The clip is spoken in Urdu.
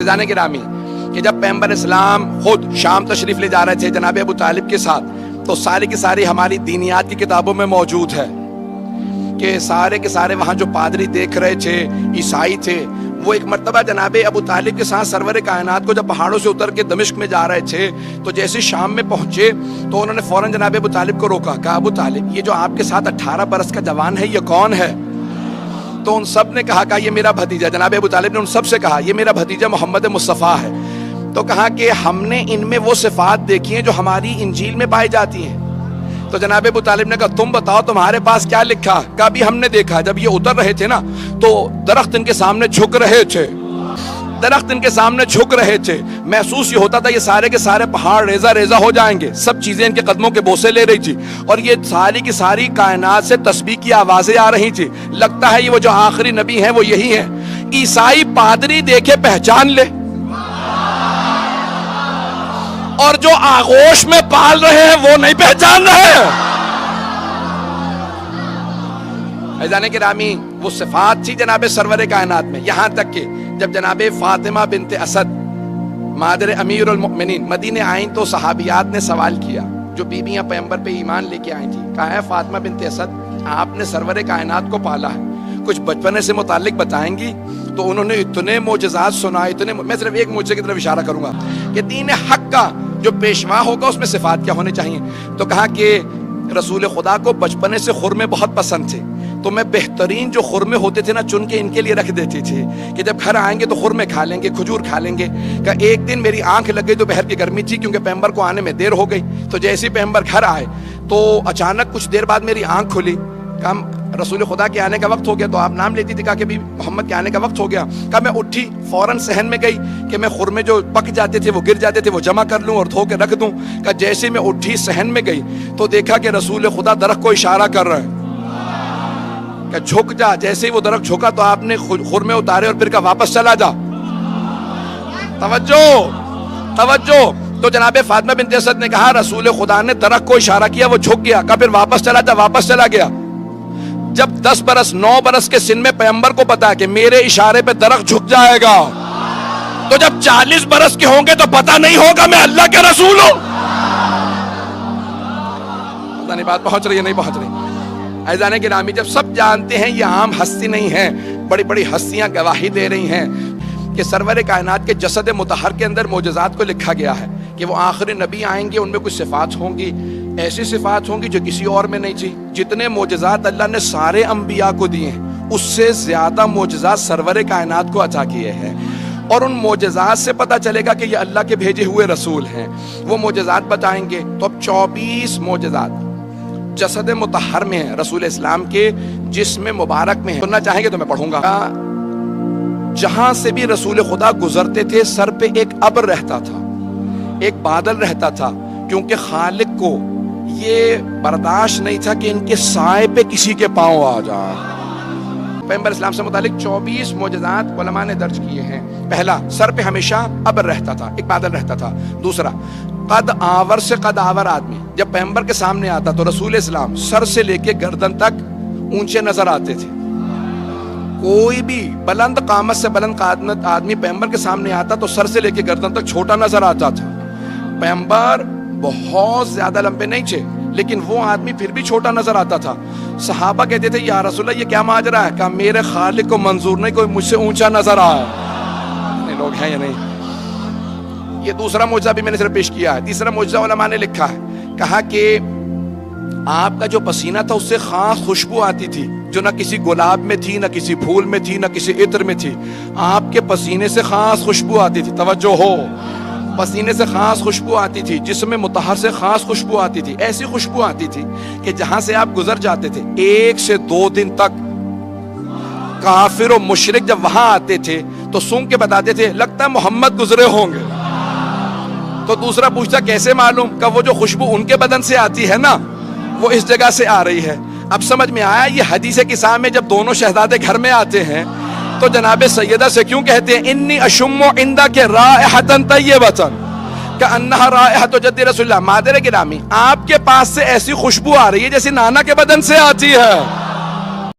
عزیزان گرامی کہ جب پیغمبر اسلام خود شام تشریف لے جا رہے تھے جناب ابو طالب کے ساتھ، تو ساری کی ساری ہماری دینیات کی کتابوں میں موجود ہے کہ سارے کے سارے وہاں جو پادری دیکھ رہے تھے، عیسائی تھے، وہ ایک مرتبہ جناب ابو طالب کے ساتھ سرور کائنات کو جب پہاڑوں سے اتر کے دمشق میں جا رہے تھے، تو جیسے شام میں پہنچے تو انہوں نے فوراً جناب ابو طالب کو روکا، کہا ابو طالب یہ جو آپ کے ساتھ 18 برس کا جوان ہے یہ کون ہے؟ تو ان سب نے کہا یہ میرا بھتیجا، جناب ابو طالب نے ان سب سے کہا یہ میرا بھتیجا محمد مصطفیٰ ہے۔ تو کہا کہ ہم نے ان میں وہ صفات دیکھی ہیں جو ہماری انجیل میں پائی جاتی ہیں۔ تو جناب ابو طالب نے کہا تم بتاؤ تمہارے پاس کیا لکھا؟ کہا بھی ہم نے دیکھا جب یہ اتر رہے تھے نا تو درخت ان کے سامنے جھک رہے تھے، درخت ان کے سامنے جھک رہے تھے، محسوس یہ ہوتا تھا یہ سارے کے سارے پہاڑ ریزہ ریزہ ہو جائیں گے، سب چیزیں ان کے قدموں کے بوسے لے رہی تھی، اور یہ ساری کی ساری کائنات سے تسبیح کی آوازیں آ رہی تھی، لگتا ہے یہ وہ جو آخری نبی ہیں وہ یہی ہیں۔ عیسائی پادری دیکھے پہچان لے، اور جو آغوش میں پال رہے ہیں وہ نہیں پہچان رہے ہیں۔ عزیزان گرامی وہ صفات تھی جناب سرور کائنات میں، یہاں تک کہ جب جناب فاطمہ بنت اسد مادر امیر المؤمنین مدینے آئیں تو صحابیات نے سوال کیا، جو بیویاں پیغمبر پہ ایمان لے کے آئی تھی، کہا ہے فاطمہ بنت اسد آپ نے سرور کائنات کو پالا ہے، کچھ بچپنے سے متعلق بتائیں گی؟ تو انہوں نے اتنے معجزات سنائے، میں صرف ایک معجزے کی طرف اشارہ کروں گا کہ دین حق کا جو پیشوا ہوگا اس میں صفات کیا ہونے چاہیے۔ تو کہا کہ رسول خدا کو بچپنے سے خرمے بہت پسند تھے، تو میں بہترین جو خرمے ہوتے تھے نا چن کے ان کے لیے رکھ دیتی تھی کہ جب گھر آئیں گے تو خرمے کھا لیں گے، کھجور کھا لیں گے۔ کہ ایک دن میری آنکھ لگ گئی، دوپہر کی گرمی تھی کیونکہ پیغمبر کو آنے میں دیر ہو گئی، تو جیسے ہی پیغمبر گھر آئے تو اچانک کچھ دیر بعد میری آنکھ کھلی، کہا رسول خدا کے آنے کا وقت ہو گیا، تو آپ نام لیتی تھی، کہا کہ بھی محمد کے آنے کا وقت ہو گیا۔ کہا میں اٹھی فوراً صحن میں گئی کہ میں خرمے جو پک جاتے تھے وہ گر جاتے تھے وہ جمع کر لوں اور دھو کے رکھ دوں۔ کہا جیسے میں اٹھی صحن میں گئی تو دیکھا کہ رسول خدا درخت کو اشارہ کر رہے ہیں کہ جھک جا، جیسے ہی وہ درخت جھکا تو آپ نے خرمے اتارے اور پھر کہا واپس چلا جا۔ توجہ توجہ۔ تو جناب فاطمہ بنت اسد نے کہا رسول خدا نے درخت کو اشارہ کیا، وہ جھک گیا، کہا پھر واپس چلا جا، واپس چلا گیا۔ جب 10 برس 9 برس کے سن میں پیغمبر کو پتا کہ میرے اشارے پہ درخت جھک جائے گا، تو جب 40 برس کے ہوں گے تو پتہ نہیں ہوگا میں اللہ کے رسول ہوں۔ پتہ نہیں بات پہنچ رہی ہے نہیں پہنچ رہی؟ عزیزان گرامی جب سب جانتے ہیں یہ عام ہستی نہیں ہے، بڑی بڑی ہستیاں گواہی دے رہی ہیں کہ سرور کائنات کے جسد مطہر کے اندر معجزات کو لکھا گیا ہے کہ وہ آخری نبی آئیں گے، ان میں کچھ صفات ہوں گی، ایسی صفات ہوں گی جو کسی اور میں نہیں تھی۔ جتنے معجزات اللہ نے سارے انبیاء کو دیے ہیں اس سے زیادہ معجزات سرور کائنات کو عطا کیے ہیں، اور ان معجزات سے پتہ چلے گا کہ یہ اللہ کے بھیجے ہوئے رسول ہیں۔ وہ معجزات بتائیں گے تو اب 24 معجزات جسد مطہر میں ہیں، رسول اسلام کے جسم مبارک میں ہیں۔ سننا چاہیں گے تو میں پڑھوں گا۔ جہاں سے بھی رسول خدا گزرتے تھے سر پہ ایک ابر رہتا تھا، ایک بادل رہتا تھا، کیونکہ خالق کو یہ برداشت نہیں تھا کہ ان کے سائے پہ کسی کے پاؤں آ جائے۔ پیغمبر اسلام سے متعلق 24 معجزات علماء نے درج کیے ہیں۔ پہلا، سر پہ ہمیشہ ابر رہتا تھا، ایک بادل رہتا تھا۔ دوسرا، قد آور سے قد آور آدمی جب پیغمبر کے سامنے آتا تو رسول اسلام سر سے لے کے گردن تک اونچے نظر آتے تھے۔ کوئی بھی بلند قامت سے بلند قامت آدمی پیغمبر کے سامنے آتا تو سر سے لے کے گردن تک چھوٹا نظر آتا تھا۔ پیغمبر بہت زیادہ لمبے نہیں تھے لیکن وہ آدمی پھر بھی چھوٹا نظر آتا تھا۔ صحابہ کہتے تھے یا رسول اللہ یہ کیا ماجرا ہے؟ کہا میرے خالق کو منظور نہیں کوئی مجھ سے اونچا نظر آئے۔ لوگ ہیں یا نہیں؟ یہ دوسرا معجزہ بھی میں نے صرف پیش کیا ہے۔ تیسرا معجزہ علماء نے لکھا ہے، کہا کہ آپ کا جو پسینہ تھا اس سے خاص خوشبو آتی تھی جو نہ کسی گلاب میں تھی، نہ کسی پھول میں تھی، نہ کسی عطر میں تھی۔ آپ کے پسینے سے خاص خوشبو آتی تھی۔ توجہ ہو، پسینے سے خاص خوشبو آتی تھی، جسم مطہر سے خاص خوشبو آتی تھی۔ ایسی خوشبو آتی تھی کہ جہاں سے آپ گزر جاتے تھے 1 سے 2 دن تک کافر و مشرک جب وہاں آتے تھے تو سونگ کے بتاتے تھے لگتا ہے محمد گزرے ہوں گے۔ تو دوسرا پوچھتا کیسے معلوم؟ کہ وہ جو خوشبو ان کے بدن سے آتی ہے نا وہ اس جگہ سے آ رہی ہے۔ اب سمجھ میں آیا یہ حدیث قصہ میں جب دونوں شہزادے گھر میں آتے ہیں تو جناب سیدہ سے کیوں کہتے ہیں انی اشم عندک رائحۃ طیبۃ کأنہا رائحۃ جد رسول اللہ؟ مادر گرامی آپ کے پاس سے ایسی خوشبو آ رہی ہے جیسے نانا کے بدن سے آتی ہے۔